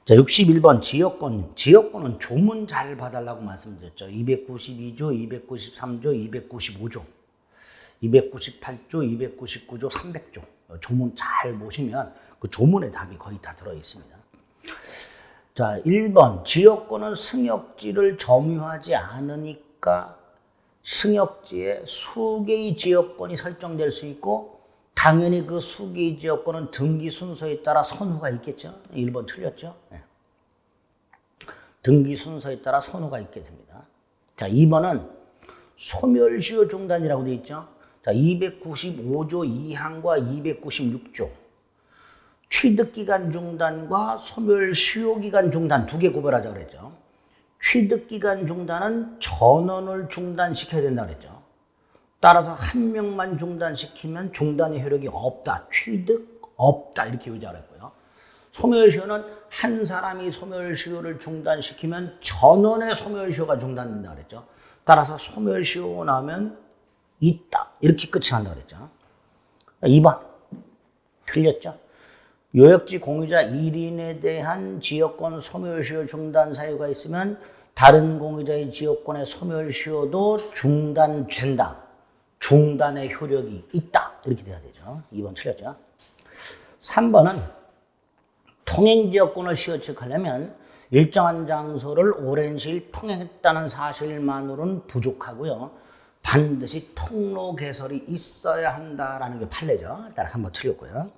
자, 61번 지역권. 지역권은 조문 잘 봐달라고 말씀드렸죠. 292조, 293조, 295조, 298조, 299조, 300조. 조문 잘 보시면 그 조문의 답이 거의 다 들어 있습니다. 자, 1번 지역권은 승역지를 점유하지 않으니까 승역지에 수개의 지역권이 설정될 수 있고 당연히 그 수개의 지역권은 등기 순서에 따라 선후가 있겠죠. 1번 틀렸죠. 네. 등기 순서에 따라 선후가 있게 됩니다. 자, 2번은 소멸시효 중단이라고 되어 있죠. 자, 295조 2항과 296조 취득기간 중단과 소멸시효기간 중단 두 개 구별하자 그랬죠. 취득기간 중단은 전원을 중단시켜야 된다 그랬죠. 따라서 한 명만 중단시키면 중단의 효력이 없다. 취득 없다. 이렇게 유지하랬고요. 소멸시효는 한 사람이 소멸시효를 중단시키면 전원의 소멸시효가 중단된다 그랬죠. 따라서 소멸시효 나오면 있다. 이렇게 끝이 난다 그랬죠. 2번 틀렸죠. 요역지 공유자 1인에 대한 지역권 소멸시효 중단 사유가 있으면 다른 공유자의 지역권의 소멸시효도 중단된다. 중단의 효력이 있다. 이렇게 돼야 되죠. 2번 틀렸죠. 3번은 통행지역권을 시효측하려면 일정한 장소를 오랜 시일 통행했다는 사실만으로는 부족하고요. 반드시 통로 개설이 있어야 한다라는 게 판례죠. 따라서 한번 틀렸고요.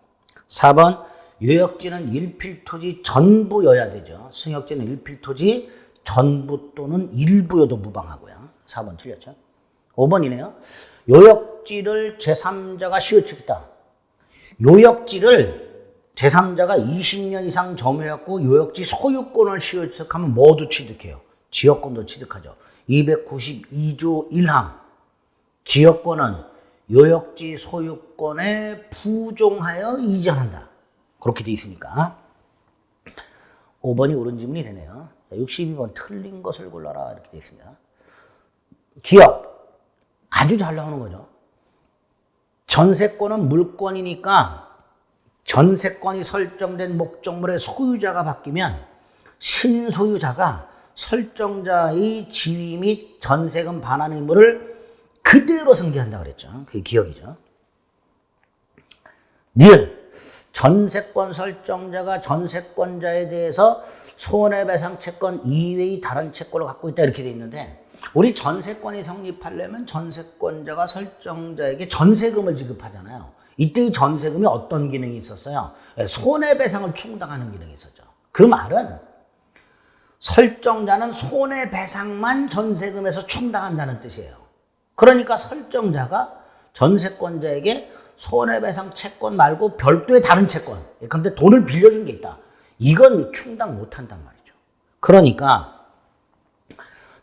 4번 요역지는 일필토지 전부여야 되죠. 승역지는 일필토지 전부 또는 일부여도 무방하고요. 4번 틀렸죠. 5번이네요. 요역지를 제3자가 시효측했다. 요역지를 제3자가 20년 이상 점유했고 요역지 소유권을 시효측하면 모두 취득해요. 지역권도 취득하죠. 292조 1항 지역권은 요역지 소유권에 부종하여 이전한다. 그렇게 돼 있으니까 5번이 옳은 질문이 되네요. 62번 틀린 것을 골라라 이렇게 돼 있습니다. 기억 아주 잘 나오는 거죠. 전세권은 물권이니까 전세권이 설정된 목적물의 소유자가 바뀌면 신소유자가 설정자의 지위 및 전세금 반환 의무를 그대로 승계한다고 그랬죠. 그게 기억이죠. 니은 전세권 설정자가 전세권자에 대해서 손해배상 채권 이외의 다른 채권을 갖고 있다 이렇게 돼 있는데 우리 전세권이 성립하려면 전세권자가 설정자에게 전세금을 지급하잖아요. 이때 이 전세금이 어떤 기능이 있었어요? 손해배상을 충당하는 기능이 있었죠. 그 말은 설정자는 손해배상만 전세금에서 충당한다는 뜻이에요. 그러니까 설정자가 전세권자에게 손해배상 채권 말고 별도의 다른 채권, 그런데 돈을 빌려준 게 있다. 이건 충당 못한단 말이죠. 그러니까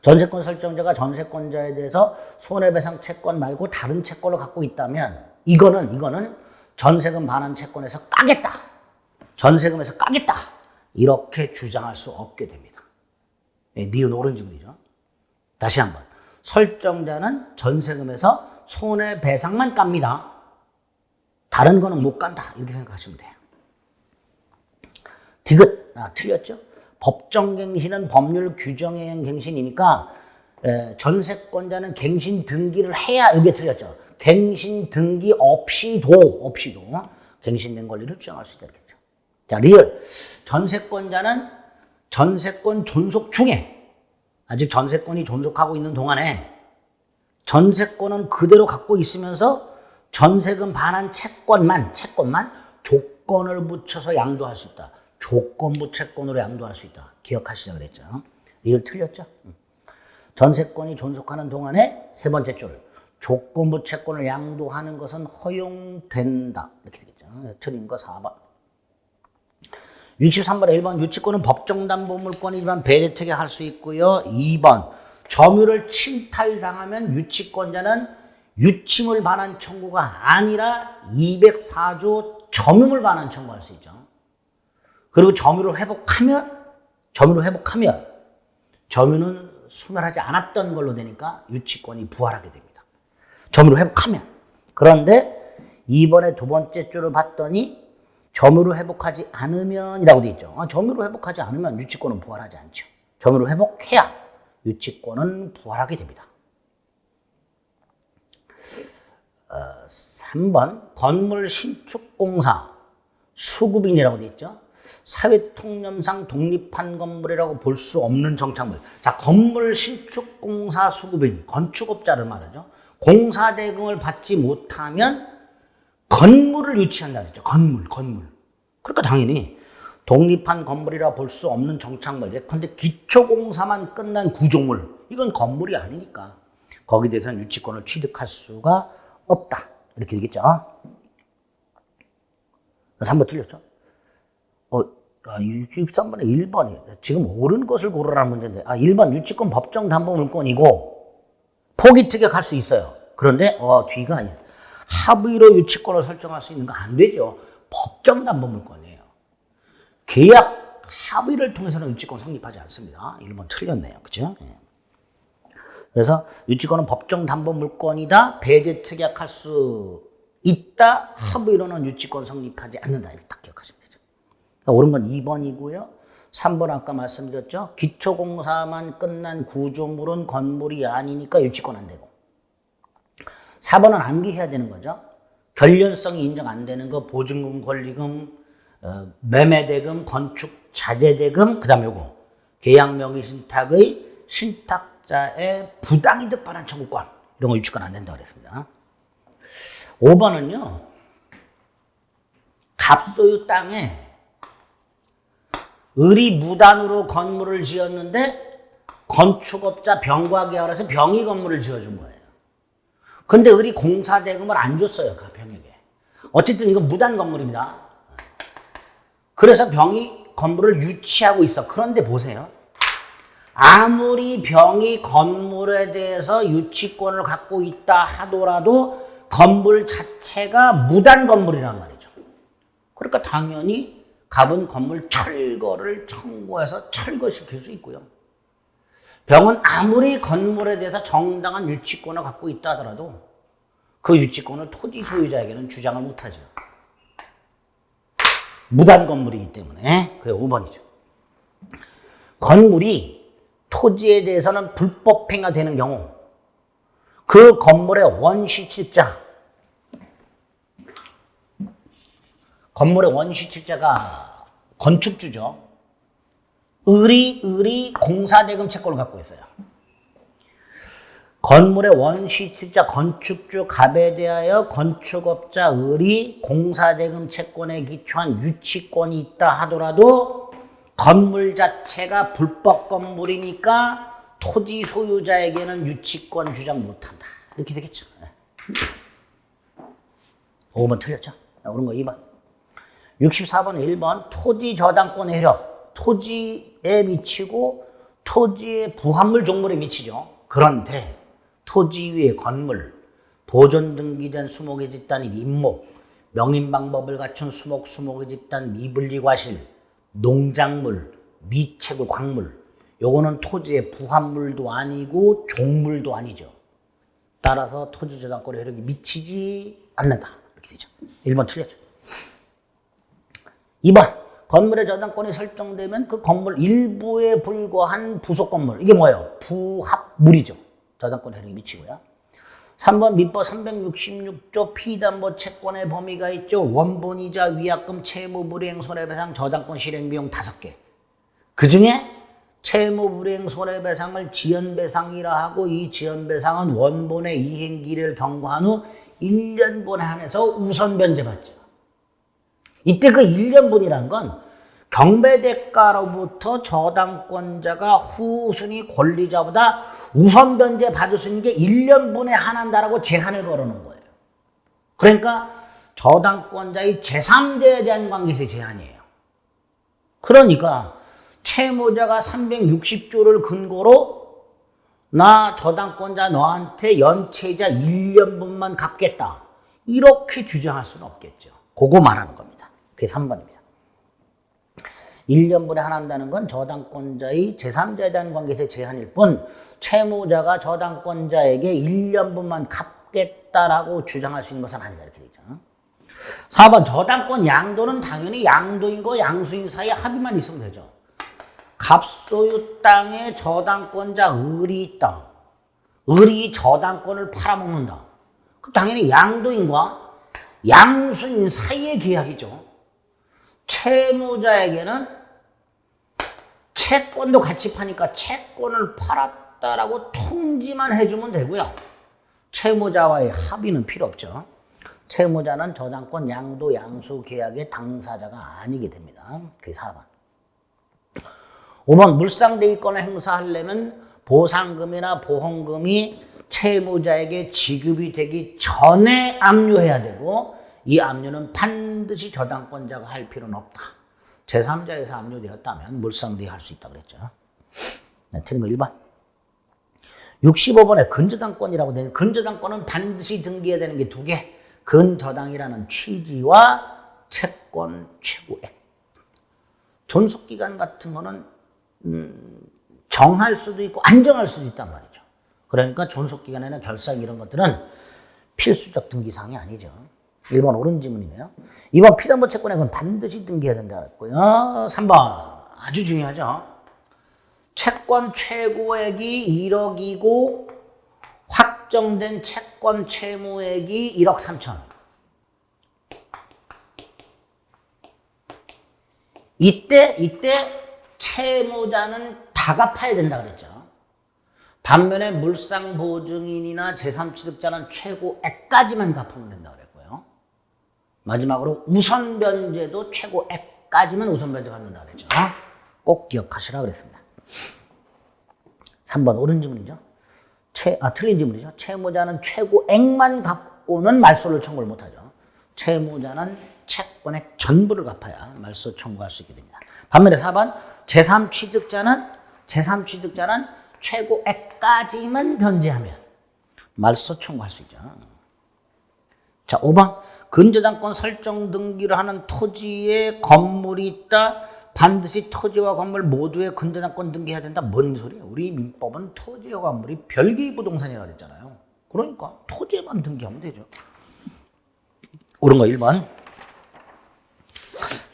전세권 설정자가 전세권자에 대해서 손해배상 채권 말고 다른 채권을 갖고 있다면 이거는 전세금 반환 채권에서 까겠다. 전세금에서 까겠다. 이렇게 주장할 수 없게 됩니다. 니은 옳은 질문이죠. 다시 한번. 설정자는 전세금에서 손해배상만 깝니다. 다른 거는 못 간다. 이렇게 생각하시면 돼요. 디귿. 틀렸죠? 법정갱신은 법률 규정에 의한 갱신이니까 전세권자는 갱신 등기를 해야 이게 틀렸죠. 갱신 등기 없이도 갱신된 권리를 주장할 수 있다. 이렇겠죠. 자, 리얼. 전세권자는 전세권 존속 중에 아직 전세권이 존속하고 있는 동안에 전세권은 그대로 갖고 있으면서 전세금 반환 채권만 조건을 붙여서 양도할 수 있다. 조건부 채권으로 양도할 수 있다. 기억하시자 그랬죠. 이걸 틀렸죠. 전세권이 존속하는 동안에 세 번째 줄 조건부 채권을 양도하는 것은 허용된다. 이렇게 되겠죠. 틀린 거 4번. 63번에 1번 유치권은 법정담보물권이지만 배제특혜 할 수 있고요. 2번 점유를 침탈당하면 유치권자는 유치물 반환 청구가 아니라 204조 점유물 반환 청구할 수 있죠. 그리고 점유를 회복하면 점유는 소멸하지 않았던 걸로 되니까 유치권이 부활하게 됩니다. 점유를 회복하면. 그런데 이번에 두 번째 줄을 봤더니 점유를 회복하지 않으면이라고 되어 있죠. 점유를 회복하지 않으면 유치권은 부활하지 않죠. 점유를 회복해야 유치권은 부활하게 됩니다. 3번 건물 신축공사 수급인이라고 되어 있죠. 사회통념상 독립한 건물이라고 볼 수 없는 정착물. 자, 건물 신축공사 수급인, 건축업자를 말하죠. 공사대금을 받지 못하면 건물을 유치한다 그랬죠. 건물. 그러니까 당연히 독립한 건물이라 볼 수 없는 정착물. 예컨대 기초공사만 끝난 구조물. 이건 건물이 아니니까 거기에 대해서는 유치권을 취득할 수가 없다. 이렇게 되겠죠. 3번 틀렸죠? 63번에 1번이에요. 지금 옳은 것을 고르라는 문제인데, 1번 유치권 법정 담보 물건이고, 포기 특약할 수 있어요. 그런데, 뒤가 아니에요. 합의로 유치권을 설정할 수 있는 거 안 되죠. 법정 담보 물건이에요. 계약 합의를 통해서는 유치권 성립하지 않습니다. 1번 틀렸네요. 그죠? 예. 그래서 유치권은 법정 담보 물건이다. 배제 특약할 수 있다. 합의로는 유치권 성립하지 않는다. 이렇게 딱 기억하시면 되죠. 그러니까 옳은 건 2번이고요. 3번 아까 말씀드렸죠. 기초공사만 끝난 구조물은 건물이 아니니까 유치권 안 되고. 4번은 암기해야 되는 거죠. 결련성이 인정 안 되는 거, 보증금, 권리금, 매매대금, 건축 자재대금, 그 다음에 요거 계약명의 신탁의 신탁자의 부당이득 반환 청구권, 이런 거 유치권 안 된다고 그랬습니다. 5번은요, 갑소유 땅에 의리무단으로 건물을 지었는데 건축업자 병과 계약을 해서 병이 건물을 지어준 거예요. 근데 의리 공사대금을 안 줬어요, 그 병에게. 어쨌든 이건 무단 건물입니다. 그래서 병이 건물을 유치하고 있어. 그런데 보세요. 아무리 병이 건물에 대해서 유치권을 갖고 있다 하더라도 건물 자체가 무단 건물이란 말이죠. 그러니까 당연히 갑은 건물 철거를 청구해서 철거시킬 수 있고요. 병은 아무리 건물에 대해서 정당한 유치권을 갖고 있다 하더라도 그 유치권을 토지 소유자에게는 주장을 못하죠. 무단 건물이기 때문에. 그게 5번이죠. 건물이 토지에 대해서는 불법행위가 되는 경우 그 건물의 원시칠자, 건물의 원시칠자가 건축주죠. 의리 공사대금 채권을 갖고 있어요. 건물의 원시칠자 건축주 갑에 대하여 건축업자 의리 공사대금 채권에 기초한 유치권이 있다 하더라도 건물 자체가 불법 건물이니까 토지 소유자에게는 유치권 주장 못한다. 이렇게 되겠죠. 5번 틀렸죠? 옳은 거 2번. 64번은 1번 토지 저당권의 효력. 토지에 미치고 토지의 부합물 종물에 미치죠. 그런데 토지 위의 건물, 보존 등기된 수목의 집단인 임목, 명인 방법을 갖춘 수목의 집단 미분리 과실, 농작물, 미채굴, 광물, 요거는 토지의 부합물도 아니고 종물도 아니죠. 따라서 토지 저당권의 효력이 미치지 않는다. 이렇게 되죠. 1번 틀렸죠. 2번 건물의 저당권이 설정되면 그 건물 일부에 불과한 부속 건물, 이게 뭐예요? 부합물이죠. 저당권 효력이 미치고요. 3번 민법 366조 피담보 채권의 범위가 있죠. 원본이자 위약금, 채무 불이행 손해배상, 저당권 실행 비용 5개. 그 중에 채무 불이행 손해배상을 지연배상이라 하고, 이 지연배상은 원본의 이행기를 경과한 후 1년분에 한해서 우선 변제받죠. 이때 그 1년분이란 건 경배대가로부터 저당권자가 후순위 권리자보다 우선 변제 받을 수 있는 게 1년분에 한한다라고 제한을 걸어놓은 거예요. 그러니까 저당권자의 제3자에 대한 관계에서의 제한이에요. 그러니까 채무자가 360조를 근거로 나 저당권자 너한테 연체이자 1년분만 갚겠다, 이렇게 주장할 수는 없겠죠. 그거 말하는 겁니다. 그게 3번입니다. 1년분에 한한다는 건 저당권자의 제3자에 대한 관계에서의 제한일 뿐, 채무자가 저당권자에게 1년분만 갚겠다라고 주장할 수 있는 것은 아니다. 이렇게 되죠. 4번 저당권 양도는 당연히 양도인과 양수인 사이에 합의만 있으면 되죠. 갑소유 땅에 저당권자 을이 있다. 을이 저당권을 팔아먹는다. 그럼 당연히 양도인과 양수인 사이의 계약이죠. 채무자에게는 채권도 같이 파니까 채권을 팔았다라고 통지만 해주면 되고요. 채무자와의 합의는 필요 없죠. 채무자는 저당권 양도 양수 계약의 당사자가 아니게 됩니다. 그게 4번. 5번 물상대위권을 행사하려면 보상금이나 보험금이 채무자에게 지급이 되기 전에 압류해야 되고 이 압류는 반드시 저당권자가 할 필요는 없다. 제3자에서 압류되었다면 물상대위 할 수 있다 그랬죠. 네, 틀린 거 1번. 65번에 근저당권이라고 되는 근저당권은 반드시 등기해야 되는 게 2개. 근저당이라는 취지와 채권 최고액. 존속기간 같은 거는 정할 수도 있고 안 정할 수도 있단 말이죠. 그러니까 존속기간이나 결상 이런 것들은 필수적 등기사항이 아니죠. 1번 옳은 지문이네요. 2번 피담보 채권액은 반드시 등기해야 된다 그랬고요. 3번 아주 중요하죠. 채권 최고액이 1억이고 확정된 채권 채무액이 1억 3천. 이때 채무자는 다 갚아야 된다 그랬죠. 반면에 물상보증인이나 제3취득자는 최고액까지만 갚으면 된다 그랬고요. 마지막으로 우선변제도 최고액까지만 우선변제 받는다 그랬죠. 꼭 기억하시라 그랬습니다. 3번 옳은 지문이죠. 틀린 지문이죠. 채무자는 최고액만 갚고는 말소를 청구를 못하죠. 채무자는 채권액 전부를 갚아야 말소 청구할 수 있게 됩니다. 반면에 4번 제3취득자는 최고액까지만 변제하면 말소 청구할 수 있죠. 자, 5번 근저당권 설정 등기를 하는 토지에 건물이 있다. 반드시 토지와 건물 모두에 근저당권 등기해야 된다. 뭔 소리야? 우리 민법은 토지와 건물이 별개의 부동산이라고 했잖아요. 그러니까 토지에만 등기하면 되죠. 옳은 거 1번.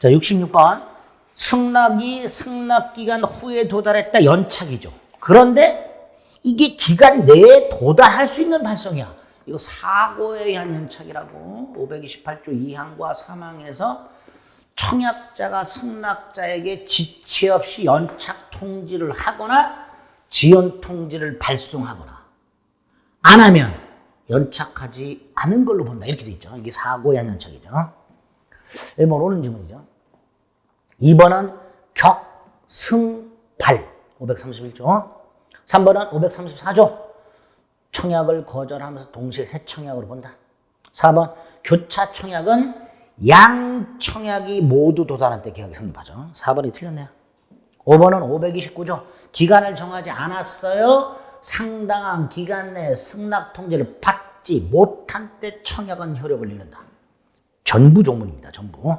자, 66번. 승낙기간 후에 도달했다. 연착이죠. 그런데 이게 기간 내에 도달할 수 있는 발성이야. 이거 사고에 의한 연착이라고 528조 2항과 3항에서 청약자가 승낙자에게 지체 없이 연착 통지를 하거나 지연 통지를 발송하거나 안 하면 연착하지 않은 걸로 본다. 이렇게 돼 있죠. 이게 사고에 의한 연착이죠. 1번 옳은 지문이죠. 2번은 격승발 531조. 3번은 534조. 청약을 거절하면서 동시에 새 청약으로 본다. 4번 교차 청약은 양 청약이 모두 도달한 때 계약이 성립하죠. 4번이 틀렸네요. 5번은 529조. 기간을 정하지 않았어요. 상당한 기간 내에 승낙 통지를 받지 못한 때 청약은 효력을 잃는다. 전부 조문입니다. 전부.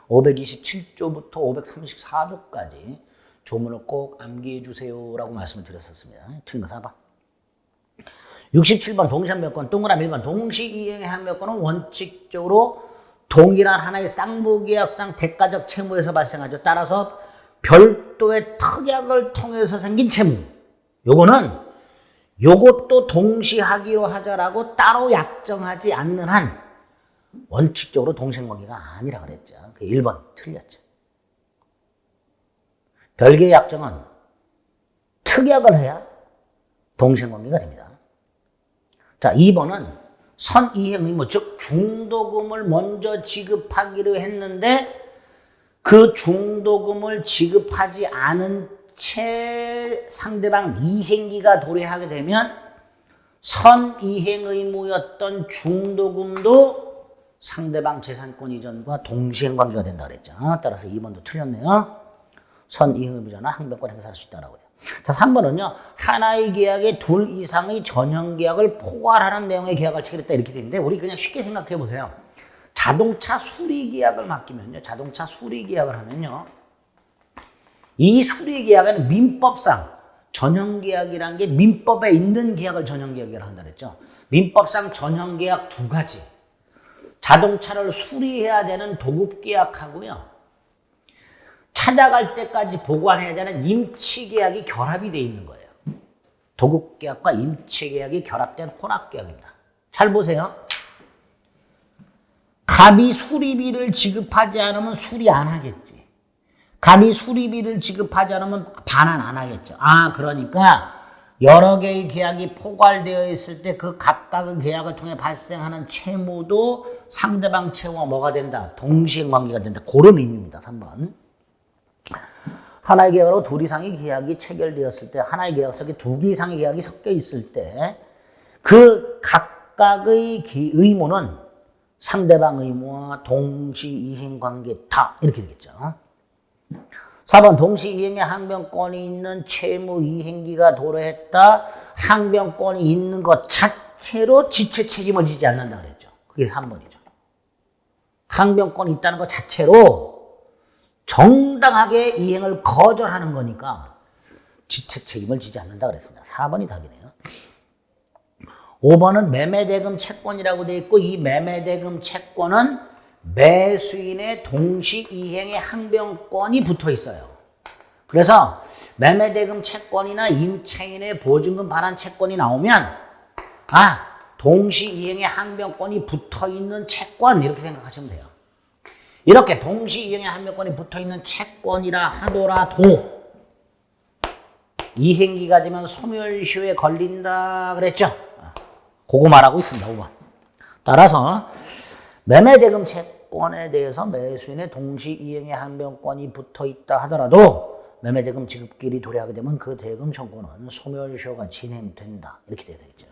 527조부터 534조까지 조문을 꼭 암기해 주세요라고 말씀을 드렸었습니다. 틀린 거 4번. 67번 동시한명권 동그라미 1번 동시이행의 한명권은 원칙적으로 동일한 하나의 쌍무계약상 대가적 채무에서 발생하죠. 따라서 별도의 특약을 통해서 생긴 채무. 요것도 동시하기로 하자라고 따로 약정하지 않는 한 원칙적으로 동생관계가 아니라 그랬죠. 그 1번 틀렸죠. 별개의 약정은 특약을 해야 동생관계가 됩니다. 자, 2번은 선이행 의무, 즉 중도금을 먼저 지급하기로 했는데 그 중도금을 지급하지 않은 채 상대방 이행기가 도래하게 되면 선이행 의무였던 중도금도 상대방 재산권 이전과 동시행 관계가 된다 그랬죠. 따라서 2번도 틀렸네요. 선이행 의무자나 항변권 행사할 수 있다라고요. 자, 3번은요. 하나의 계약에 둘 이상의 전형 계약을 포괄하는 내용의 계약을 체결했다 이렇게 돼 있는데 우리 그냥 쉽게 생각해 보세요. 자동차 수리 계약을 맡기면요. 자동차 수리 계약을 하면요. 이 수리 계약은 민법상 전형 계약이라는 게 민법에 있는 계약을 전형 계약이라고 한다 그랬죠. 민법상 전형 계약 2가지. 자동차를 수리해야 되는 도급계약하고요. 찾아갈 때까지 보관해야 되는 임치계약이 결합이 되어 있는 거예요. 도급계약과 임치계약이 결합된 혼합계약입니다. 잘 보세요. 갑이 수리비를 지급하지 않으면 수리 안 하겠지. 갑이 수리비를 지급하지 않으면 반환 안 하겠죠. 그러니까 여러 개의 계약이 포괄되어 있을 때 그 각각의 계약을 통해 발생하는 채무도 상대방 채무와 뭐가 된다? 동시행관계가 된다. 그런 의미입니다. 3번. 하나의 계약으로 둘 이상의 계약이 체결되었을 때, 하나의 계약 속에 두 개 이상의 계약이 섞여 있을 때 그 각각의 의무는 상대방 의무와 동시이행관계다. 이렇게 되겠죠. 4번 동시이행의 항변권이 있는 채무이행기가 도래했다. 항변권이 있는 것 자체로 지체 책임을 지지 않는다 그랬죠. 그게 3번이죠. 항변권이 있다는 것 자체로 정당하게 이행을 거절하는 거니까 지체 책임을 지지 않는다 그랬습니다. 4번이 답이네요. 5번은 매매대금 채권이라고 되어 있고 이 매매대금 채권은 매수인의 동시이행의 항변권이 붙어 있어요. 그래서 매매대금 채권이나 임차인의 보증금 반환 채권이 나오면 동시이행의 항변권이 붙어 있는 채권 이렇게 생각하시면 돼요. 이렇게 동시이행의 항변권이 붙어 있는 채권이라 하더라도 이행기가 되면 소멸시효에 걸린다 그랬죠. 그거 말하고 있습니다. 5번. 따라서 매매대금 채권에 대해서 매수인의 동시이행의 항변권이 붙어 있다 하더라도 매매대금 지급기일이 도래하게 되면 그 대금 청구는 소멸시효가 진행된다. 이렇게 돼야 되겠죠.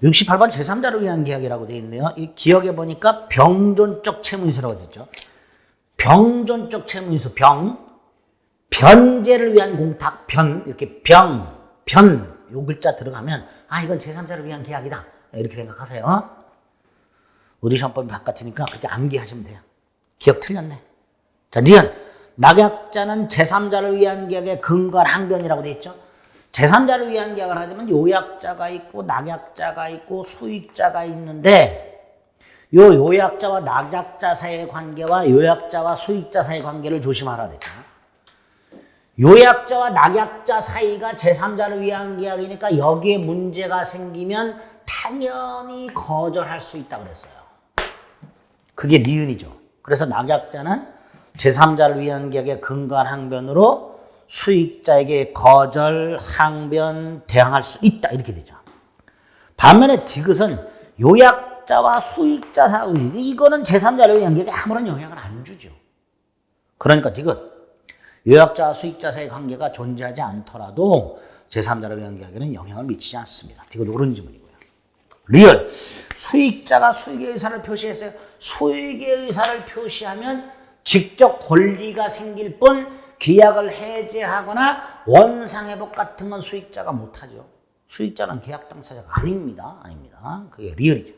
68번 제3자를 위한 계약이라고 되어 있네요. 이 기억해 보니까 병존적 채무인수라고 되어 있죠. 병존적 채무인수, 변제를 위한 공탁, 이렇게 요 글자 들어가면 이건 제3자를 위한 계약이다. 이렇게 생각하세요. 우리 시험법이 바깥이니까 그렇게 암기하시면 돼요. 기억 틀렸네. 자, 니은 낙약자는 제3자를 위한 계약의 근거한 항변이라고 되어 있죠. 제3자를 위한 계약을 하려면 요약자가 있고 낙약자가 있고 수익자가 있는데 요약자와 낙약자 사이의 관계와 요약자와 수익자 사이의 관계를 조심하라 그랬죠. 요약자와 낙약자 사이가 제3자를 위한 계약이니까 여기에 문제가 생기면 당연히 거절할 수 있다 그랬어요. 그게 니은이죠. 그래서 낙약자는 제3자를 위한 계약의 근거한 항변으로 수익자에게 거절, 항변, 대항할 수 있다. 이렇게 되죠. 반면에 디귿은 요약자와 수익자 사이, 이거는 제3자를 위한 계약에 아무런 영향을 안 주죠. 그러니까 디귿. 요약자와 수익자 사이의 관계가 존재하지 않더라도 제3자를 위한 계약에는 영향을 미치지 않습니다. 이거 옳은 지문이고요. 리얼. 수익자가 수익의 의사를 표시했어요. 수익의 의사를 표시하면 직접 권리가 생길 뿐 계약을 해제하거나 원상회복 같은 건 수익자가 못하죠. 수익자는 계약 당사자가 아닙니다. 그게 리얼이죠.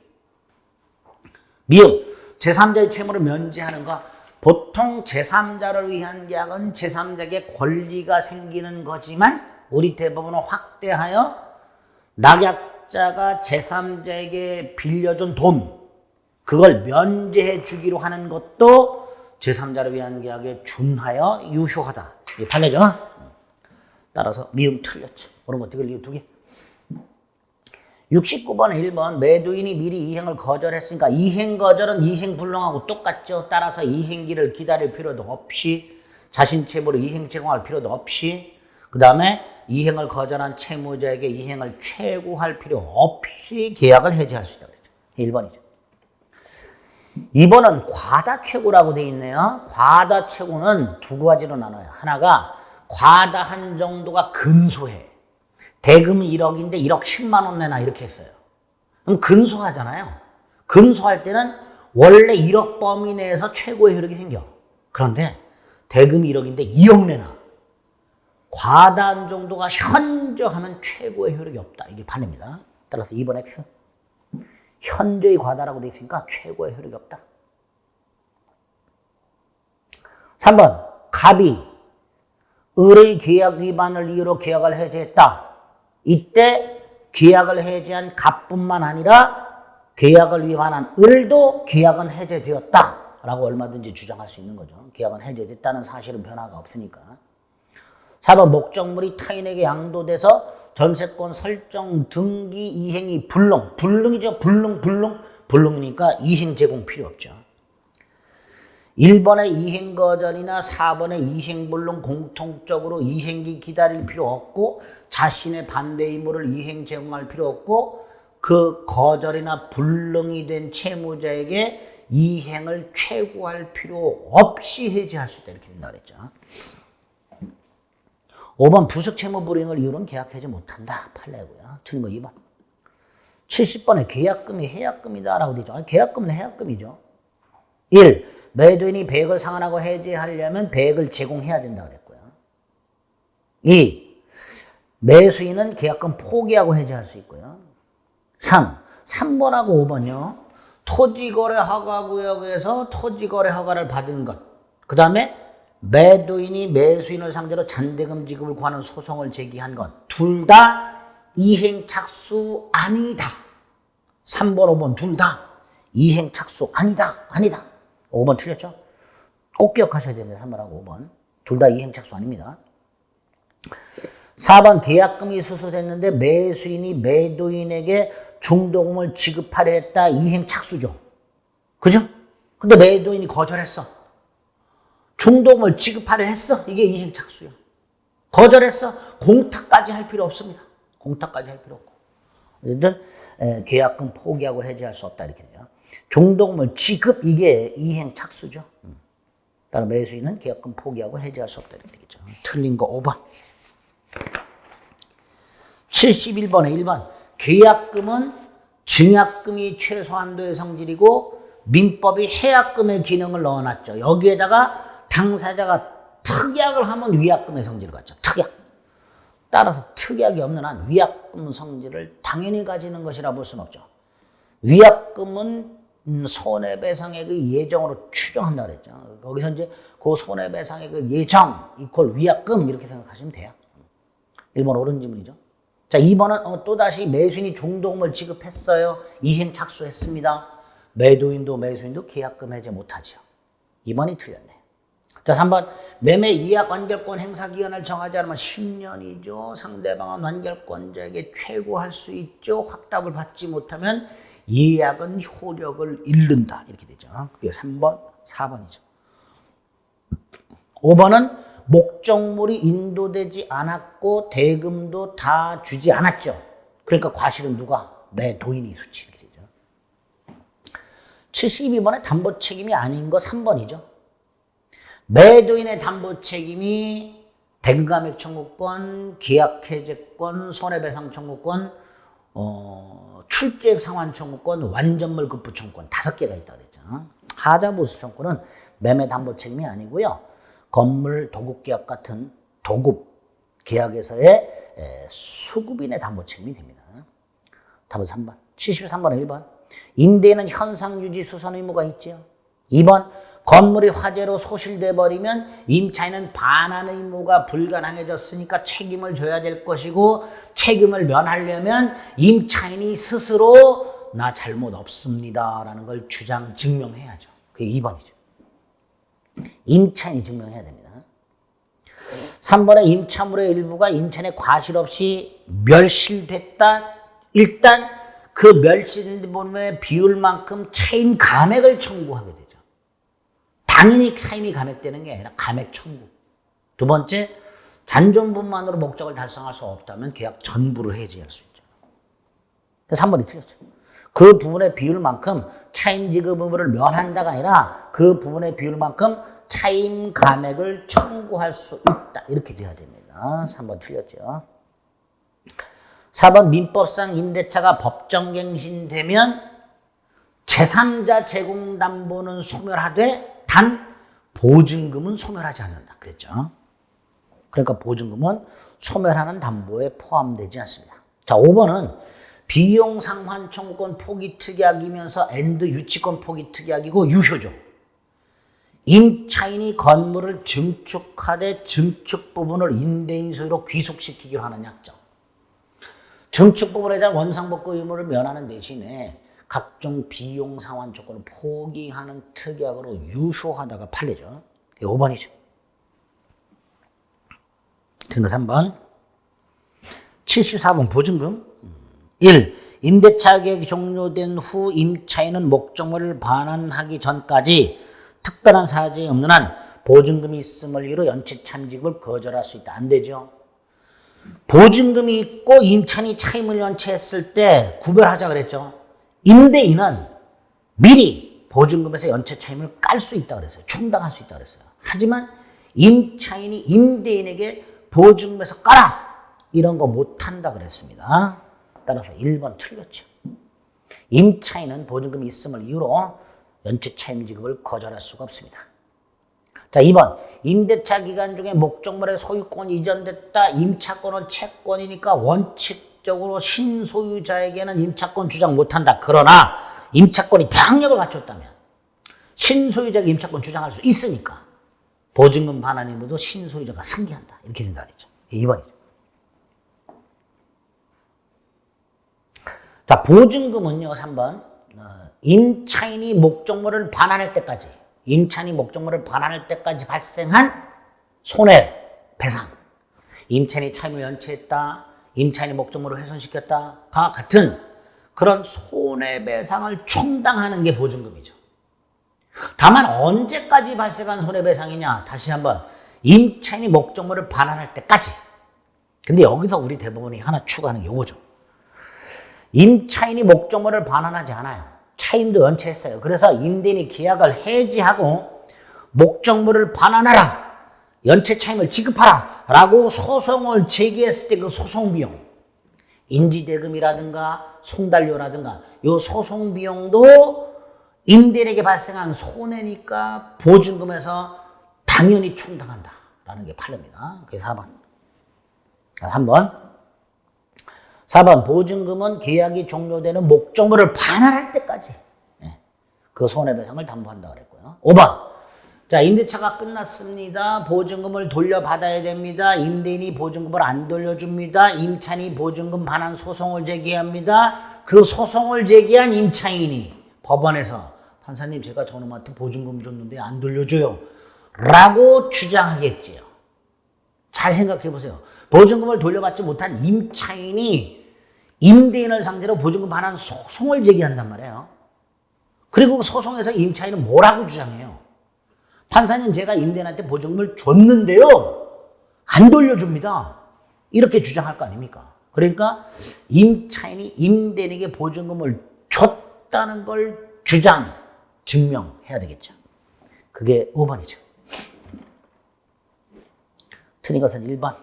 미음. 제3자의 채무를 면제하는 거. 보통 제3자를 위한 계약은 제3자에게 권리가 생기는 거지만 우리 대법원은 확대하여 낙약자가 제3자에게 빌려준 돈 그걸 면제해 주기로 하는 것도 제3자를 위한 계약에 준하여 유효하다. 이게 판례죠. 따라서 미음 틀렸죠. 그런 거 어떻게 리우 두 개. 69번 1번 매도인이 미리 이행을 거절했으니까 이행 거절은 이행 불능하고 똑같죠. 따라서 이행기를 기다릴 필요도 없이 자신 채무를 이행 제공할 필요도 없이 그 다음에 이행을 거절한 채무자에게 이행을 최고할 필요 없이 계약을 해지할 수 있다고 그랬죠. 1번이죠. 2번은 과다최고라고 되어 있네요. 과다최고는 두 가지로 나눠요. 하나가 과다한 정도가 근소해. 대금이 1억인데 1억 10만 원 내놔 이렇게 했어요. 그럼 근소하잖아요. 근소할 때는 원래 1억 범위 내에서 최고의 효력이 생겨. 그런데 대금이 1억인데 2억 내놔. 과다한 정도가 현저하면 최고의 효력이 없다. 이게 판례입니다. 따라서 2번 X. 현저히 과다라고 되어 있으니까 최고의 효력이 없다. 3번 갑이 을의 계약 위반을 이유로 계약을 해제했다. 이때 계약을 해제한 갑뿐만 아니라 계약을 위반한 을도 계약은 해제되었다라고 얼마든지 주장할 수 있는 거죠. 계약은 해제됐다는 사실은 변화가 없으니까. 4번 목적물이 타인에게 양도돼서 전세권 설정 등기 이행이 불능이죠. 불능이니까 이행 제공 필요 없죠. 1번의 이행 거절이나 4번의 이행 불능 공통적으로 이행기 기다릴 필요 없고 자신의 반대 의무를 이행 제공할 필요 없고 그 거절이나 불능이 된 채무자에게 이행을 최고할 필요 없이 해지할 수 있다 이렇게 된다 그랬죠. 5번 부속 채무 불이행을 이유로는 계약 해지 못한다. 판례고요. 틀린 거 2번. 70번에 계약금이 해약금이다라고 되죠. 아니, 계약금은 해약금이죠. 1. 매도인이 배액을 상환하고 해지하려면 배액을 제공해야 된다고 그랬고요. 2. 매수인은 계약금 포기하고 해지할 수 있고요. 3번하고 5번요. 토지거래 허가구역에서 토지거래 허가를 받은 것. 그 다음에 매도인이 매수인을 상대로 잔대금 지급을 구하는 소송을 제기한 것. 둘 다 이행착수 아니다. 3번, 5번 둘 다 이행착수 아니다. 5번 틀렸죠? 꼭 기억하셔야 됩니다. 3번하고 5번. 둘 다 이행착수 아닙니다. 4번 계약금이 수수됐는데 매수인이 매도인에게 중도금을 지급하려 했다. 이행착수죠. 그죠? 근데 매도인이 거절했어. 중도금을 지급하려 했어. 이게 이행착수야. 거절했어. 공탁까지 할 필요 없습니다. 공탁까지 할 필요 없고. 어쨌든 계약금 포기하고 해지할 수 없다 이렇게 돼요. 중도금을 지급 이게 이행착수죠. 따라 매수인은 계약금 포기하고 해지할 수 없다 이렇게 되겠죠. 틀린 거 5번. 71번에 1번. 계약금은 증약금이 최소한도의 성질이고 민법이 해약금의 기능을 넣어놨죠. 여기에다가 당사자가 특약을 하면 위약금의 성질을 갖죠. 특약. 따라서 특약이 없는 한 위약금 성질을 당연히 가지는 것이라 볼 수는 없죠. 위약금은 손해배상액의 예정으로 추정한다 그랬죠. 거기서 이제 그 손해배상액의 예정 이퀄 위약금 이렇게 생각하시면 돼요. 1번 옳은 질문이죠. 자, 2번은 또다시 매수인이 중도금을 지급했어요. 이행 착수했습니다. 매도인도 매수인도 계약금 해제 못하죠. 2번이 틀렸네요. 자, 3번 매매 이약 완결권 행사 기한을 정하지 않으면 10년이죠. 상대방은 완결권자에게 최고할 수 있죠. 확답을 받지 못하면 예약은 효력을 잃는다. 이렇게 되죠. 그게 3번, 4번이죠. 5번은 목적물이 인도되지 않았고 대금도 다 주지 않았죠. 그러니까 과실은 누가? 매도인이 수치. 이렇게 되죠. 72번에 담보 책임이 아닌 거 3번이죠. 매도인의 담보 책임이 대금감액 청구권, 계약해제권, 손해배상 청구권, 출제액 상환 청구권, 완전물 급부 청구권 5개가 있다고 그랬죠. 하자보수 청구권은 매매 담보 책임이 아니고요. 건물 도급 계약 같은 도급 계약에서의 수급인의 담보 책임이 됩니다. 답은 3번. 73번에 1번. 임대인은 현상 유지 수선 의무가 있죠. 2번. 건물이 화재로 소실돼 버리면 임차인은 반환 의무가 불가능해졌으니까 책임을 져야 될 것이고 책임을 면하려면 임차인이 스스로 나 잘못 없습니다라는 걸 주장 증명해야죠. 그게 2번이죠. 임차인이 증명해야 됩니다. 3번에 임차물의 일부가 임차인의 과실 없이 멸실됐다. 일단 그 멸실된 부분의 비율만큼 차임 감액을 청구하게 되죠. 당연히 차임이 감액되는 게 아니라 감액 청구. 두 번째, 잔존분만으로 목적을 달성할 수 없다면 계약 전부를 해지할 수 있죠. 3번이 틀렸죠. 그 부분의 비율만큼 차임 지급 의무를 면한다가 아니라 그 부분의 비율만큼 차임 감액을 청구할 수 있다. 이렇게 돼야 됩니다. 3번 틀렸죠. 4번 민법상 임대차가 법정갱신되면 제3자 제공담보는 소멸하되 단 보증금은 소멸하지 않는다. 그랬죠. 그러니까 보증금은 소멸하는 담보에 포함되지 않습니다. 자, 5번은 비용 상환 청구권 포기 특약이면서 엔드 유치권 포기 특약이고 유효죠. 임차인이 건물을 증축하되 증축 부분을 임대인 소유로 귀속시키기로 하는 약정. 증축 부분에 대한 원상복구 의무를 면하는 대신에 각종 비용 상환 조건을 포기하는 특약으로 유효하다가 판례죠. 5번이죠. 틀린 거 3번. 74번 보증금. 1. 임대차 계획이 종료된 후 임차인은 목적물을 반환하기 전까지 특별한 사정이 없는 한 보증금이 있음을 이유로 연체 차임지급을 거절할 수 있다. 안 되죠. 보증금이 있고 임차인이 차임을 연체했을 때 구별하자 그랬죠. 임대인은 미리 보증금에서 연체 차임을 깔 수 있다 그랬어요. 충당할 수 있다 그랬어요. 하지만 임차인이 임대인에게 보증금에서 깔아 이런 거 못한다 그랬습니다. 따라서 1번 틀렸죠. 임차인은 보증금이 있음을 이유로 연체 차임 지급을 거절할 수가 없습니다. 자, 2번. 임대차 기간 중에 목적물의 소유권이 이전됐다. 임차권은 채권이니까 원칙적으로 신소유자에게는 임차권 주장 못한다. 그러나 임차권이 대항력을 갖췄다면 신소유자에게 임차권 주장할 수 있으니까 보증금 반환 의무도 신소유자가 승계한다. 이렇게 된다 그랬죠. 2번이죠. 자, 보증금은요, 3번. 임차인이 목적물을 반환할 때까지, 발생한 손해배상. 임차인이 차임을 연체했다, 임차인이 목적물을 훼손시켰다가 같은 그런 손해배상을 충당하는 게 보증금이죠. 다만 언제까지 발생한 손해배상이냐? 다시 한번 임차인이 목적물을 반환할 때까지. 근데 여기서 우리 대법원이 하나 추가하는 게 이거죠. 임차인이 목적물을 반환하지 않아요. 차임도 연체했어요. 그래서 임대인이 계약을 해지하고 목적물을 반환하라, 연체 차임을 지급하라 라고 소송을 제기했을 때 그 소송 비용, 인지대금이라든가 송달료라든가 이 소송 비용도 임대인에게 발생한 손해니까 보증금에서 당연히 충당한다라는 게 판례입니다. 그게 4번. 3번. 4번. 보증금은 계약이 종료되는 목적물을 반환할 때까지 그 손해배상을 담보한다고 그랬고요. 5번. 자, 임대차가 끝났습니다. 보증금을 돌려받아야 됩니다. 임대인이 보증금을 안 돌려줍니다. 임차인이 보증금 반환 소송을 제기합니다. 그 소송을 제기한 임차인이 법원에서 판사님, 제가 저놈한테 보증금 줬는데 안 돌려줘요 라고 주장하겠지요. 잘 생각해 보세요. 보증금을 돌려받지 못한 임차인이 임대인을 상대로 보증금 반환 소송을 제기한단 말이에요. 그리고 그 소송에서 임차인은 뭐라고 주장해요? 판사님, 제가 임대인한테 보증금을 줬는데요, 안 돌려줍니다. 이렇게 주장할 거 아닙니까? 그러니까 임차인이 임대인에게 보증금을 줬다는 걸 증명해야 되겠죠. 그게 5번이죠. 틀린 것은 1번.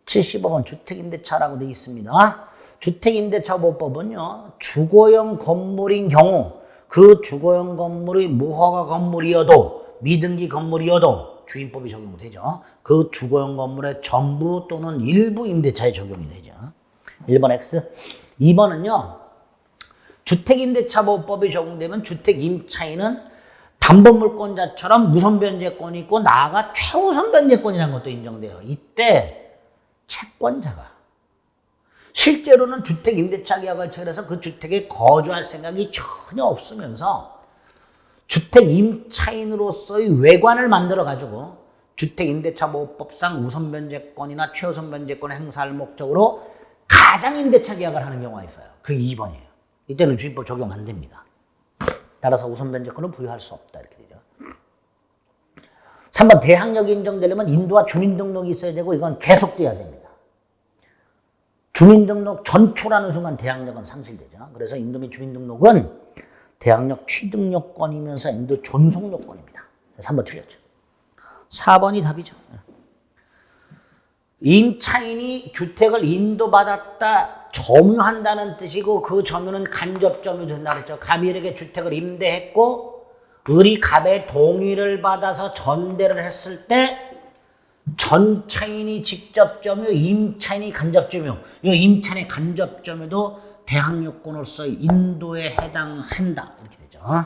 75번 주택임대차라고 되어 있습니다. 주택임대차보호법은요, 주거용 건물인 경우 그 주거용 건물이 무허가 건물이어도 미등기 건물이어도 주임법이 적용되죠. 그 주거용 건물의 전부 또는 일부 임대차에 적용이 되죠. 1번 X. 2번은요, 주택임대차보호법이 적용되면 주택임차인은 담보물권자처럼 무선변제권이 있고 나아가 최우선 변제권이라는 것도 인정돼요. 이때 채권자가 실제로는 주택임대차 계약을 체결해서 그 주택에 거주할 생각이 전혀 없으면서 주택임차인으로서의 외관을 만들어가지고 주택임대차보호법상 우선변제권이나 최우선 변제권을 행사할 목적으로 가장임대차 계약을 하는 경우가 있어요. 그게 2번이에요. 이때는 주임법 적용 안 됩니다. 따라서 우선변제권을 부여할 수 없다 이렇게 되죠. 3번. 대항력이 인정되려면 인도와 주민등록이 있어야 되고 이건 계속돼야 됩니다. 주민등록 전초라는 순간 대항력은 상실되죠. 그래서 인도 및 주민등록은 대항력 취득요건이면서 인도 존속요건입니다. 3번 틀렸죠. 4번이 답이죠. 임차인이 주택을 인도받았다, 점유한다는 뜻이고 그 점유는 간접점유 된다 그랬죠. 갑일에게 주택을 임대했고 을이 갑의 동의를 받아서 전대를 했을 때 전차인이 직접 점유, 임차인이 간접 점유. 이 임차인의 간접 점유도 대항요건으로서 인도에 해당한다 이렇게 되죠.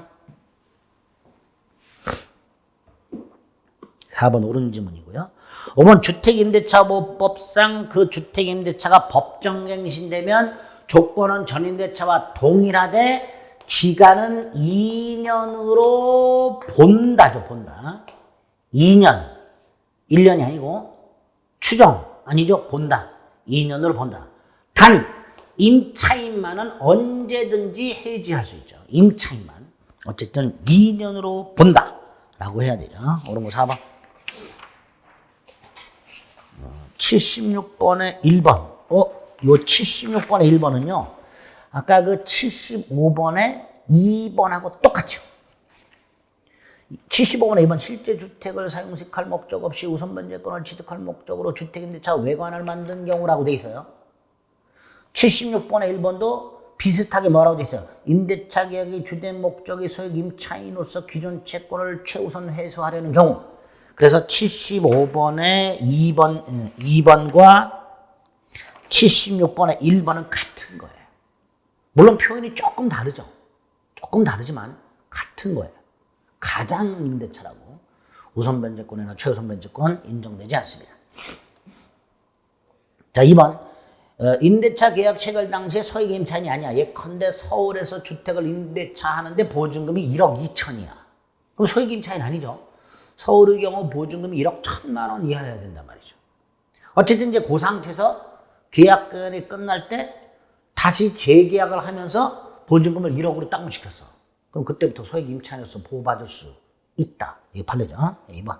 4번 옳은 지문이고요. 5번 주택임대차보호법상 그 주택임대차가 법정갱신되면 조건은 전임대차와 동일하되 기간은 2년으로 본다죠. 본다. 2년. 1년이 아니고 추정 아니죠. 본다. 2년으로 본다. 단 임차인만은 언제든지 해지할 수 있죠. 임차인만. 어쨌든 2년으로 본다. 라고 해야 되죠. 옳은 거 4번. 76번에 1번. 요 76번에 1번은요. 아까 그 75번에 2번하고 똑같죠. 75번에 2번 실제 주택을 사용식할 목적 없이 우선 변제권을 취득할 목적으로 주택임대차 외관을 만든 경우라고 돼 있어요. 76번에 1번도 비슷하게 뭐라고 돼 있어요? 임대차 계약의 주된 목적이 소액 임차인으로서 기존 채권을 최우선 해소하려는 경우. 그래서 75번에 2번과 76번에 1번은 같은 거예요. 물론 표현이 조금 다르죠. 조금 다르지만 같은 거예요. 가장 임대차라고 우선 변제권이나 최우선 변제권 인정되지 않습니다. 자, 2번. 임대차 계약 체결 당시에 소액 임차인이 아니야. 예컨대 서울에서 주택을 임대차 하는데 보증금이 1억 2천이야. 그럼 소액 임차인 아니죠. 서울의 경우 보증금이 1억 1천만 원 이하여야 된단 말이죠. 어쨌든 이제 그 상태에서 계약권이 끝날 때 다시 재계약을 하면서 보증금을 1억으로 땅무시켰어. 그럼 그때부터 소액 임차인으로서 보호받을 수 있다. 이게 판례죠. 2번.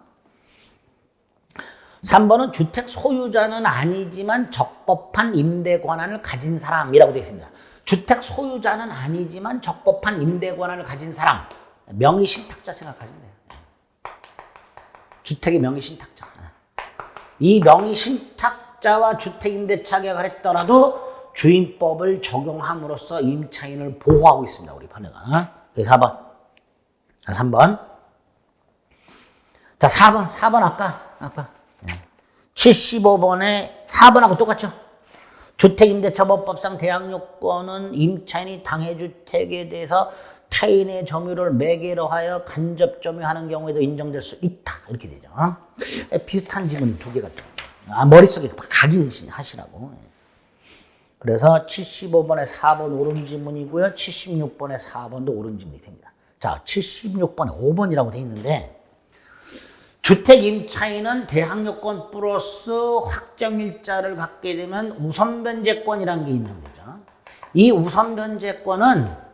3번은 주택 소유자는 아니지만 적법한 임대 권한을 가진 사람이라고 되어 있습니다. 주택 소유자는 아니지만 적법한 임대 권한을 가진 사람. 명의 신탁자 생각하시면 돼요. 주택의 명의 신탁자. 이 명의 신탁자와 주택 임대차 계약을 했더라도 주임법을 적용함으로써 임차인을 보호하고 있습니다. 우리 판례가. 4번. 3번. 자, 4번 아까 75번에 4번하고 똑같죠. 주택임대차법법상 대항요건은 임차인이 당해주택에 대해서 타인의 점유를 매개로 하여 간접 점유하는 경우에도 인정될 수 있다. 이렇게 되죠. 비슷한 지문 두 개가 머릿속에 각인하시라고. 그래서 75번에 4번 옳은 지문이고요. 76번에 4번도 옳은 지문이 됩니다. 자, 76번에 5번이라고 되어 있는데 주택 임차인은 대항요건 플러스 확정일자를 갖게 되면 우선변제권이라는 게 인정되죠. 이 우선변제권은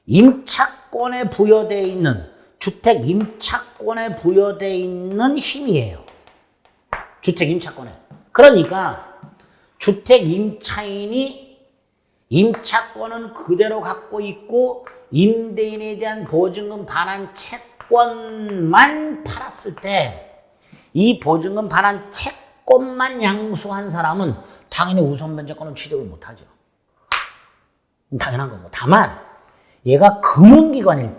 임차권에 부여되어 있는 주택 임차권에 부여되어 있는 힘이에요. 주택 임차권에. 그러니까 주택 임차인이 임차권은 그대로 갖고 있고 임대인에 대한 보증금 반환 채권만 팔았을 때 이 보증금 반환 채권만 양수한 사람은 당연히 우선변제권은 취득을 못하죠. 당연한 거고. 다만 얘가 금융기관일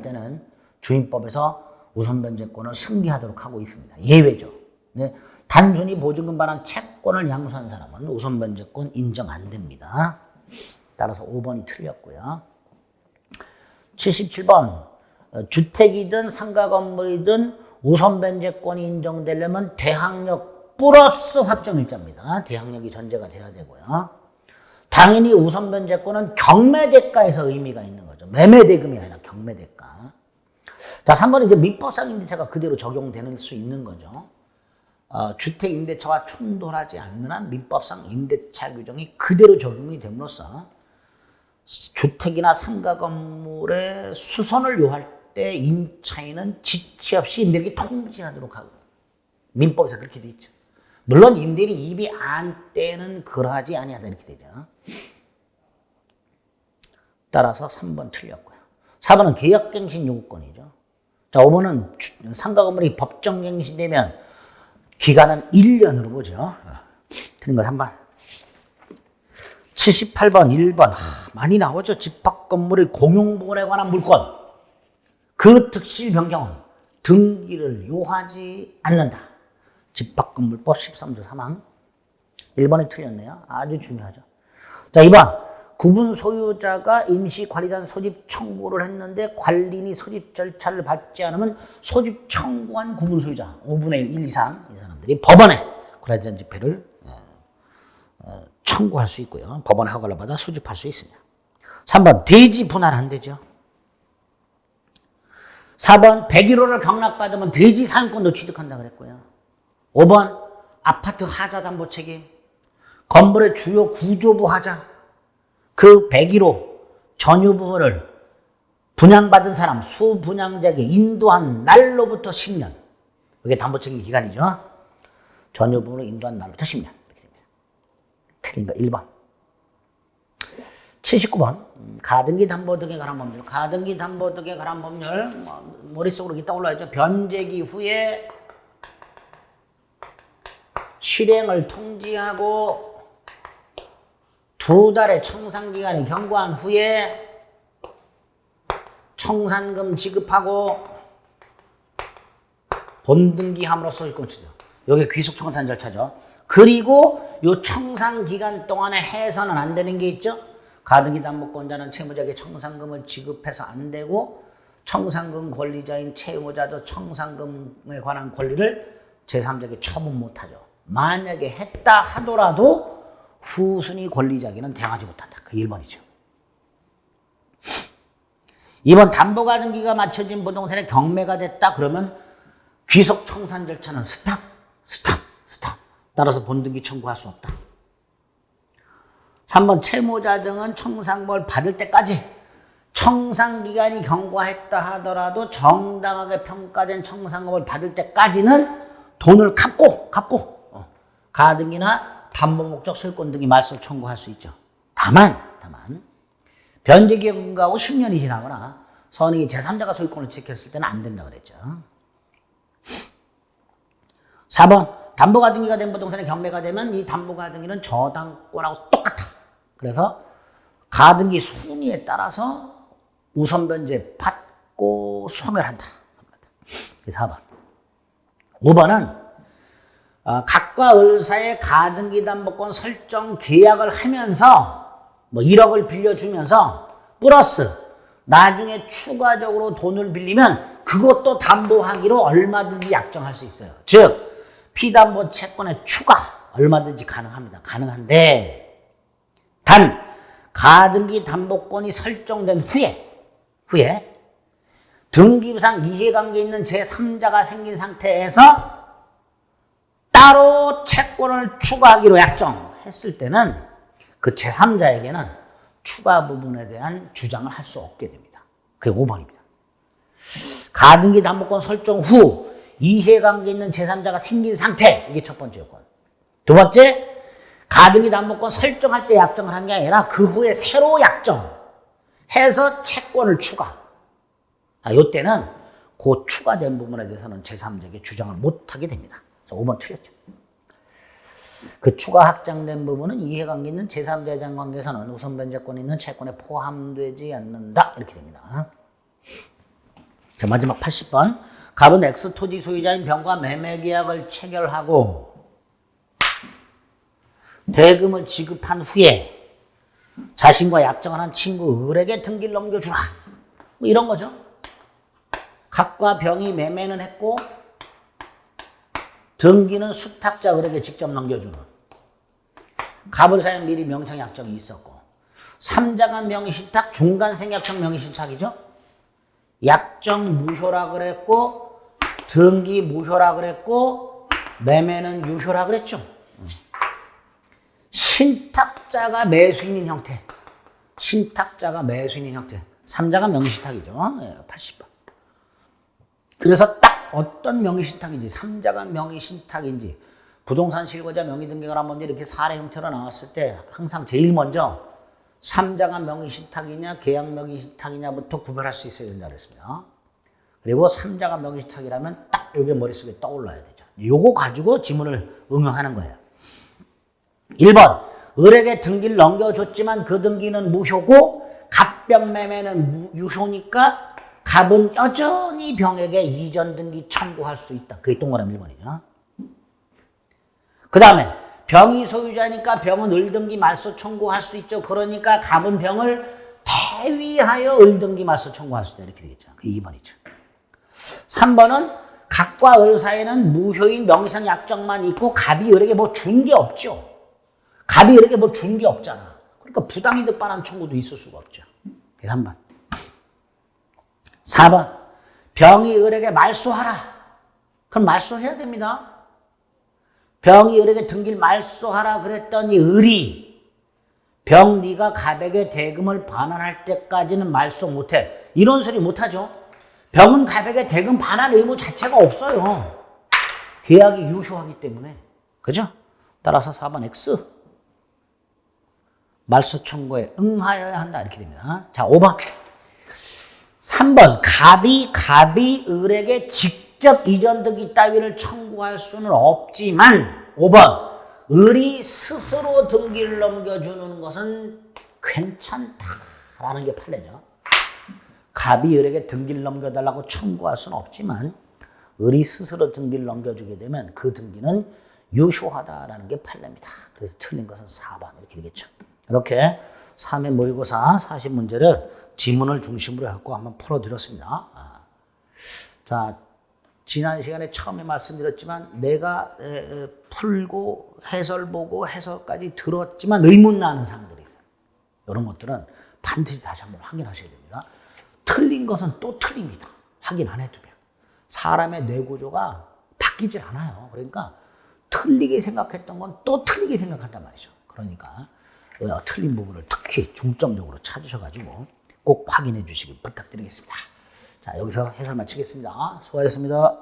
때는 주임법에서 우선변제권을 승계하도록 하고 있습니다. 예외죠. 네. 단순히 보증금 반환 채권을 양수한 사람은 우선변제권 인정 안 됩니다. 따라서 5번이 틀렸고요. 77번. 주택이든 상가 건물이든 우선변제권이 인정되려면 대항력 플러스 확정일자입니다. 대항력이 전제가 돼야 되고요. 당연히 우선변제권은 경매대가에서 의미가 있는 거죠. 매매대금이 아니라 경매대가. 자, 3번은 이제 민법상 임대차가 그대로 적용되는 수 있는 거죠. 주택 임대차와 충돌하지 않는 한 민법상 임대차 규정이 그대로 적용이 됨으로써 주택이나 상가 건물의 수선을 요할 때 임차인은 지체 없이 임대인에게 통지하도록 하고 민법에서 그렇게 돼 있죠. 물론 임대인이 입이 안 떼는 그러하지 아니하다 이렇게 되죠. 따라서 3번 틀렸고요. 4번은 계약갱신 요구권이죠. 자, 5번은 상가 건물이 법정갱신되면 기간은 1년으로 보죠. 틀린 거 3번. 78번 1번 많이 나오죠. 집합 건물의 공용보건에 관한 물권. 그 특실 변경은 등기를 요하지 않는다. 집합건물법 13조 3항. 1번이 틀렸네요. 아주 중요하죠. 자, 2번. 구분 소유자가 임시관리단 소집 청구를 했는데 관리인이 소집 절차를 밟지 않으면 소집 청구한 구분 소유자 5분의 1 이상 이 사람들이 법원에 관리단 집회를 청구할 수 있고요. 법원 허가를 받아 수집할 수 있습니다. 3번 대지 분할 안 되죠. 4번 101호를 경락받으면 대지 사용권도 취득한다 그랬고요. 5번 아파트 하자 담보 책임, 건물의 주요 구조부 하자, 그 101호 전유 부분을 분양받은 사람 수분양자에게 인도한 날로부터 10년. 이게 담보 책임 기간이죠. 전유 부분을 인도한 날로부터 10년. 이렇게 됩니다. 틀린 거 1번. 79번 가등기 담보 등에 관한 법률. 가등기 담보 등에 관한 법률 머릿속으로 이렇게 떠올라야죠. 변제기 후에 실행을 통지하고 2달의 청산기간이 경과한 후에 청산금 지급하고 본등기함으로써 소유권이죠. 이게 귀속청산 절차죠. 그리고 이 청산기간 동안에 해서는 안 되는 게 있죠. 가등기 담보권자는 채무자에게 청산금을 지급해서 안 되고 청산금 권리자인 채무자도 청산금에 관한 권리를 제3자에게 처분 못하죠. 만약에 했다 하더라도 후순위 권리자에게는 대항하지 못한다. 그 1번이죠. 2번 담보가등기가 맞춰진 부동산에 경매가 됐다 그러면 귀속청산 절차는 스탑. 따라서 본등기 청구할 수 없다. 3번 채무자 등은 청산금을 받을 때까지 청산기간이 경과했다 하더라도 정당하게 평가된 청산금을 받을 때까지는 돈을 갚고 가등기나 담보목적 소유권 등이 말소를 청구할 수 있죠. 다만 변제기간 경과하고 10년이 지나거나 선의 제3자가 소유권을 지켰을 때는 안 된다 그랬죠. 4번 담보가등기가 된 부동산에 경매가 되면 이 담보가등기는 저당권하고 똑같아. 그래서 가등기 순위에 따라서 우선 변제 받고 소멸한다. 4번. 5번은 각과 을사의 가등기 담보권 설정 계약을 하면서 1억을 빌려주면서 플러스 나중에 추가적으로 돈을 빌리면 그것도 담보하기로 얼마든지 약정할 수 있어요. 즉 피담보 채권의 추가 얼마든지 가능합니다. 가능한데 단 가등기 담보권이 설정된 후에 등기부상 이해관계 있는 제3자가 생긴 상태에서 따로 채권을 추가하기로 약정했을 때는 그 제3자에게는 추가 부분에 대한 주장을 할 수 없게 됩니다. 그게 5번입니다. 가등기 담보권 설정 후 이해관계 있는 제3자가 생긴 상태, 이게 첫 번째 요건. 두 번째, 가등기 담보권 설정할 때 약정을 한 게 아니라 그 후에 새로 약정해서 채권을 추가. 이때는 그 추가된 부분에 대해서는 제3자에게 주장을 못하게 됩니다. 5번 틀렸죠. 그 추가 확장된 부분은 이해관계 있는 제3자에 대한 관계에서는 우선 변제권이 있는 채권에 포함되지 않는다. 이렇게 됩니다. 자, 마지막 80번. 갑은 X 토지 소유자인 병과 매매계약을 체결하고 대금을 지급한 후에 자신과 약정을 한 친구 을에게 등기를 넘겨주라. 이런 거죠. 갑과 병이 매매는 했고 등기는 수탁자 을에게 직접 넘겨주는. 갑을 사용 미리 명의상 약정이 있었고 3자간 명의신탁, 중간생약정 명의신탁이죠. 약정 무효라 그랬고 등기 무효라 그랬고 매매는 유효라 그랬죠. 신탁자가 매수인인 형태. 3자가 명의신탁이죠. 80번. 그래서 딱 어떤 명의신탁인지 3자가 명의신탁인지 부동산 실거자 명의등기가 한번 이렇게 사례 형태로 나왔을 때 항상 제일 먼저 3자가 명의신탁이냐 계약 명의신탁이냐부터 구별할 수 있어야 된다 그랬습니다. 그리고 3자가 명의신탁이라면 딱 이게 머릿속에 떠올라야 되죠. 요거 가지고 지문을 응용하는 거예요. 1번 을에게 등기를 넘겨줬지만 그 등기는 무효고 갑병 매매는 유효니까 갑은 여전히 병에게 이전 등기 청구할 수 있다. 그게 동그라미 1번이죠. 그 다음에 병이 소유자니까 병은 을등기 말소 청구할 수 있죠. 그러니까 갑은 병을 대위하여 을등기 말소 청구할 수 있다. 이렇게 되겠죠. 그게 2번이죠. 3번은 갑과 을 사이에는 무효인 명의상 약정만 있고 갑이 을에게 뭐 준 게 없죠. 갑이 을에게 뭐 준 게 없잖아. 그러니까 부당이득 반환 청구도 있을 수가 없죠. 그래서 3번. 4번. 병이 을에게 말소하라. 그럼 말소해야 됩니다. 병이 을에게 등기를 말소하라 그랬더니 을이 병 네가 갑에게 대금을 반환할 때까지는 말소 못해. 이런 소리 못하죠. 병은 갑에게 대금 반환 의무 자체가 없어요. 계약이 유효하기 때문에. 그죠? 따라서 4번 X. 말소 청구에 응하여야 한다. 이렇게 됩니다. 자, 5번. 3번. 갑이 을에게 직접 이전등기 따위를 청구할 수는 없지만 5번. 을이 스스로 등기를 넘겨주는 것은 괜찮다라는 게 판례죠. 갑이 을에게 등기를 넘겨달라고 청구할 수는 없지만 을이 스스로 등기를 넘겨주게 되면 그 등기는 유효하다라는 게 판례입니다. 그래서 틀린 것은 4번 이렇게 되겠죠. 이렇게 3회 모의고사 40문제를 지문을 중심으로 해서 한번 풀어드렸습니다. 자, 지난 시간에 처음에 말씀드렸지만 내가 풀고 해설 보고 해설까지 들었지만 의문 나는 사항들이 있어요. 이런 것들은 반드시 다시 한번 확인하셔야 됩니다. 틀린 것은 또 틀립니다. 확인 안 해두면. 사람의 뇌구조가 바뀌질 않아요. 그러니까 틀리게 생각했던 건 또 틀리게 생각한단 말이죠. 그러니까 틀린 부분을 특히 중점적으로 찾으셔가지고 꼭 확인해 주시기 부탁드리겠습니다. 자, 여기서 해설 마치겠습니다. 수고하셨습니다.